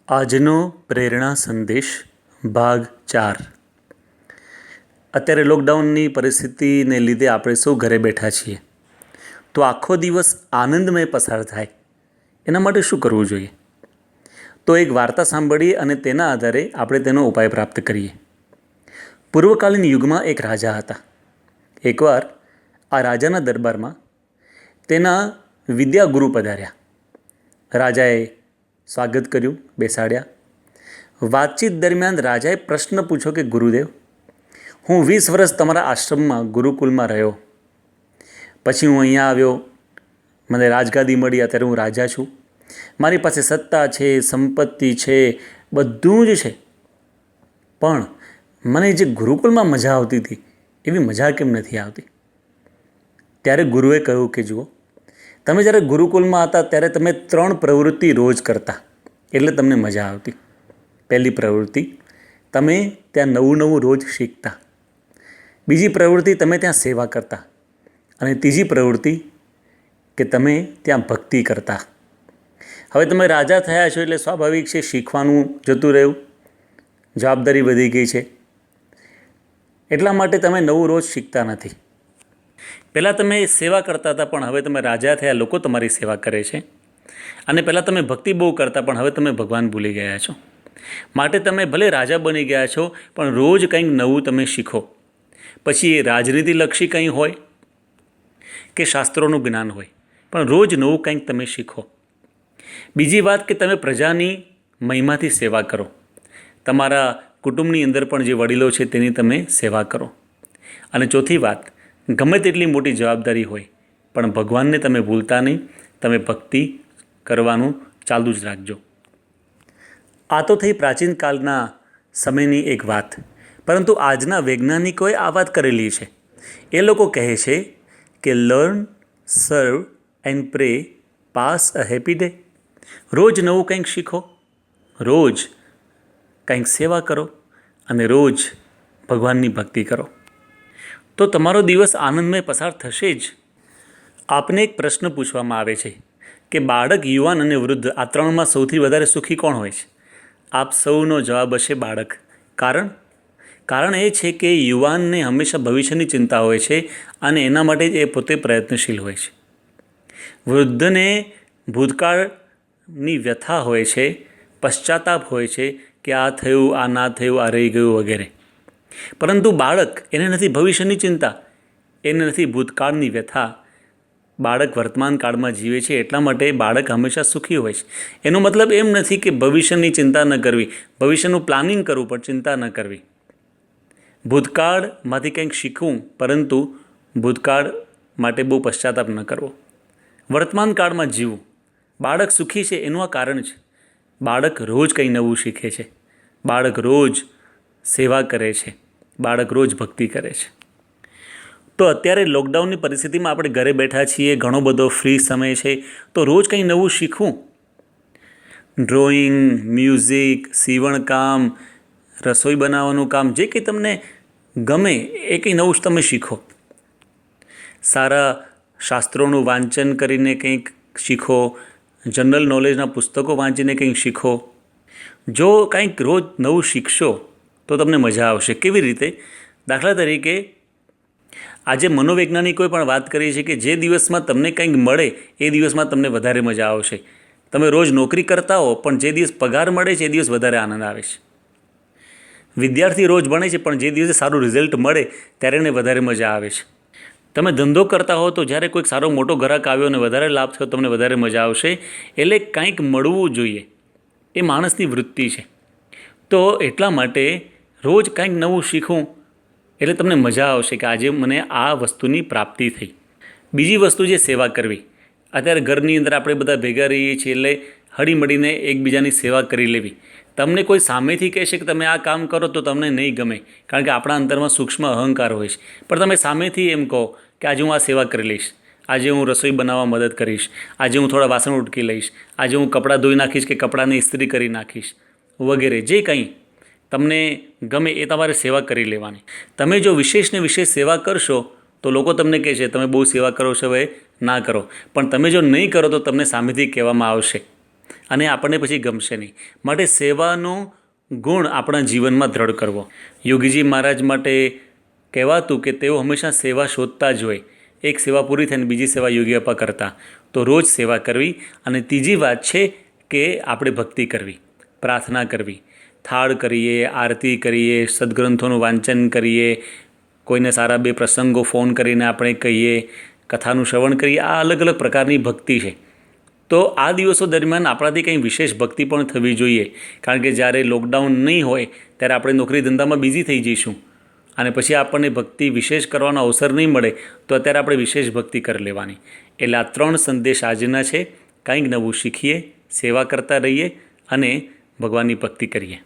આજનો પ્રેરણા સંદેશ ભાગ 4। અત્યારે લોકડાઉનની પરિસ્થિતિને લીધે આપણે સૌ ઘરે બેઠા છીએ, તો આખો દિવસ આનંદમય પસાર થાય એના માટે શું કરવું જોઈએ? તો એક વાર્તા સાંભળીએ અને તેના આધારે આપણે તેનો ઉપાય પ્રાપ્ત કરીએ। પૂર્વકાલીન યુગમાં એક રાજા હતા। એકવાર આ રાજાના દરબારમાં તેના વિદ્યાગુરુ પધાર્યા। રાજાએ સ્વાગત કર્યું, બેસાડ્યા। વાતચીત દરમિયાન રાજાએ પ્રશ્ન પૂછ્યો કે ગુરુદેવ, હું 20 વર્ષ તમારા આશ્રમમાં ગુરુકુલમાં રહ્યો, પછી હું અહીંયા આવ્યો, મને રાજગાદી મળી, અત્યારે હું રાજા છું, મારી પાસે સત્તા છે, સંપત્તિ છે, બધું જ છે, પણ મને જે ગુરુકુલમાં મજા આવતી હતી એવી મજા કેમ નથી આવતી? ત્યારે ગુરુએ કહ્યું કે જુઓ, તમે જ્યારે ગુરુકુલમાં હતા ત્યારે તમે 3 પ્રવૃત્તિ રોજ કરતા, એટલે તમને મજા આવતી। પહેલી પ્રવૃત્તિ, તમે ત્યાં નવું નવું રોજ શીખતા। બીજી પ્રવૃત્તિ, તમે ત્યાં સેવા કરતા। અને ત્રીજી પ્રવૃત્તિ કે તમે ત્યાં ભક્તિ કરતા। હવે તમે રાજા થયા છો એટલે સ્વાભાવિક છે શીખવાનું જતું રહ્યું, જવાબદારી વધી ગઈ છે, એટલા માટે તમે નવું રોજ શીખતા નથી। પહેલાં તમે સેવા કરતા હતા, પણ હવે તમે રાજા થયા, લોકો તમારી સેવા કરે છે। અને પહેલાં તમે ભક્તિ બહુ કરતા, પણ હવે તમે ભગવાન ભૂલી ગયા છો। માટે તમે ભલે રાજા બની ગયા છો, પણ રોજ કંઈક નવું તમે શીખો। પછી એ રાજનીતિલક્ષી કંઈ હોય કે શાસ્ત્રોનું જ્ઞાન હોય, પણ રોજ નવું કંઈક તમે શીખો। બીજી વાત કે તમે પ્રજાની મહિમાથી સેવા કરો, તમારા કુટુંબની અંદર પણ જે વડીલો છે તેની તમે સેવા કરો। અને ચોથી વાત, ગમે તેટલી મોટી જવાબદારી હોય પણ ભગવાનને તમે ભૂલતા નહીં, તમે ભક્તિ કરવાનું ચાલુ જ રાખજો। આ તો થઈ પ્રાચીન કાળના સમયની એક વાત, પરંતુ આજના વૈજ્ઞાનિકોએ આ વાત કરેલી છે। એ લોકો કહે છે કે લર્ન, સર્વ and pre, pass a happy day. રોજ નવું કંઈક શીખો, રોજ કંઈક સેવા કરો અને રોજ ભગવાનની ભક્તિ કરો, તો તમારો દિવસ આનંદમય પસાર થશે જ। આપને એક પ્રશ્ન પૂછવામાં આવે છે કે બાળક, યુવાન અને વૃદ્ધ આ 3માં સૌથી વધારે સુખી કોણ હોય છે? આપ સૌનો જવાબ હશે બાળક। કારણ એ છે કે યુવાનને હંમેશા ભવિષ્યની ચિંતા હોય છે અને એના માટે એ પોતે પ્રયત્નશીલ હોય છે। વૃદ્ધને ભૂતકાળની વ્યથા હોય છે, પશ્ચાતાપ હોય છે કે આ થયું, આ ના થયું, આ રહી ગયું વગેરે, પરંતુ બાળક, એને નથી ભવિષ્યની ચિંતા, એને નથી ભૂતકાળની વ્યથા। બાળક વર્તમાન કાળમાં જીવે છે, એટલા માટે બાળક હંમેશા સુખી હોય છે। એનો મતલબ એમ નથી કે ભવિષ્યની ચિંતા ન કરવી, ભવિષ્યનું પ્લાનિંગ કરવું પણ ચિંતા ન કરવી, ભૂતકાળમાંથી કંઈક શીખવું, પરંતુ ભૂતકાળ માટે બહુ પશ્ચાતાપ ન કરવો, વર્તમાન કાળમાં જીવવું। બાળક સુખી છે એનું આ કારણ છે। બાળક રોજ કંઈ નવું શીખે છે, બાળક રોજ સેવા કરે છે, બાળક રોજ ભક્તિ કરે છે। તો અત્યારે લોકડાઉનની પરિસ્થિતિમાં આપણે ઘરે બેઠા છીએ, ઘણો બધો ફ્રી સમય છે, તો રોજ કંઈ નવું શીખવું, ડ્રોઈંગ, મ્યુઝિક, સીવણકામ, રસોઈ બનાવવાનું કામ, જે કંઈ તમને ગમે એ કંઈ નવું તમે શીખો। સારા શાસ્ત્રોનું વાંચન કરીને કંઈક શીખો, જનરલ નોલેજના પુસ્તકો વાંચીને કંઈક શીખો। જો કંઈક રોજ નવું શીખશો તો તમને મજા આવશે। કેવી રીતે? દાખલા તરીકે આજે મનોવૈજ્ઞાનિકોએ પણ વાત કરી છે કે જે દિવસમાં તમને કંઈક મળે એ દિવસમાં તમને વધારે મજા આવશે। તમે રોજ નોકરી કરતા હો, પણ જે દિવસ પગાર મળે છે એ દિવસ વધારે આનંદ આવે છે। વિદ્યાર્થી રોજ ભણે છે, પણ જે દિવસે સારું રિઝલ્ટ મળે ત્યારે એને વધારે મજા આવે છે। તમે ધંધો કરતા હો, તો જ્યારે કોઈક સારો મોટો ગ્રાહક આવ્યો અને વધારે લાભ થયો, તમને વધારે મજા આવશે। એટલે કંઈક મળવું જોઈએ, એ માણસની વૃત્તિ છે। તો એટલા માટે રોજ કંઈક નવું શીખવું એટલે તમને મજા આવશે કે આજે મને આ વસ્તુની પ્રાપ્તિ થઈ। બીજી વસ્તુ છે સેવા કરવી। અત્યારે ઘરની અંદર આપણે બધા ભેગા રહીએ છીએ, એટલે હળીમળીને એકબીજાની સેવા કરી લેવી। તમને કોઈ સામેથી કહેશે કે તમે આ કામ કરો તો તમને નહીં ગમે, કારણ કે આપણા અંતરમાં સૂક્ષ્મ અહંકાર હોય છે, પણ તમે સામેથી એમ કહો કે આજે હું આ સેવા કરી લઈશ, આજે હું રસોઈ બનાવવા મદદ કરીશ, આજે હું થોડા વાસણ ઉટકી લઈશ, આજે હું કપડાં ધોઈ નાખીશ કે કપડાંની ઇસ્ત્રી કરી નાખીશ વગેરે, જે કંઈ તમને ગમે એ તમારે સેવા કરી લેવાની। તમે જો વિશેષને વિશેષ સેવા કરશો તો લોકો તમને કહે છે તમે બહુ સેવા કરો છો, હવે ના કરો, પણ તમે જો નહીં કરો તો તમને સામેથી કહેવામાં આવશે। અને આપણને પછી ગમશે નહીં. માટે સેવાનો ગુણ આપણા જીવનમાં દ્રઢ કરવો. યોગીજી મહારાજ માટે કહેવાતું કે તેઓ હંમેશા સેવા શોધતા જ હોય. એક સેવા પૂરી થઈને બીજી સેવા યોગી આપા કરતા. તો રોજ સેવા કરવી. અને ત્રીજી વાત છે કે આપણે ભક્તિ કરવી, પ્રાર્થના કરવી, થાળ કરીએ, આરતી કરીએ, સદગ્રંથોનું વાંચન કરીએ, કોઈને સારા 2 પ્રસંગો ફોન કરીને આપણે કહીએ, કથાનું શ્રવણ કરીએ. આ અલગ અલગ પ્રકારની ભક્તિ છે. તો આ દિવસો દરમિયાન આપણાથી કંઈ વિશેષ ભક્તિ પણ થવી જોઈએ. કારણ કે જ્યારે લોકડાઉન નહીં હોય ત્યારે આપણે નોકરી ધંધામાં બિઝી થઈ જઈશું અને પછી આપણને ભક્તિ વિશેષ કરવાનો અવસર નહીં મળે. તો અત્યારે આપણે વિશેષ ભક્તિ કરી લેવાની. એટલે આ 3 સંદેશ આજના છે. કંઈક નવું શીખીએ, સેવા કરતા રહીએ અને ભગવાનની ભક્તિ કરીએ.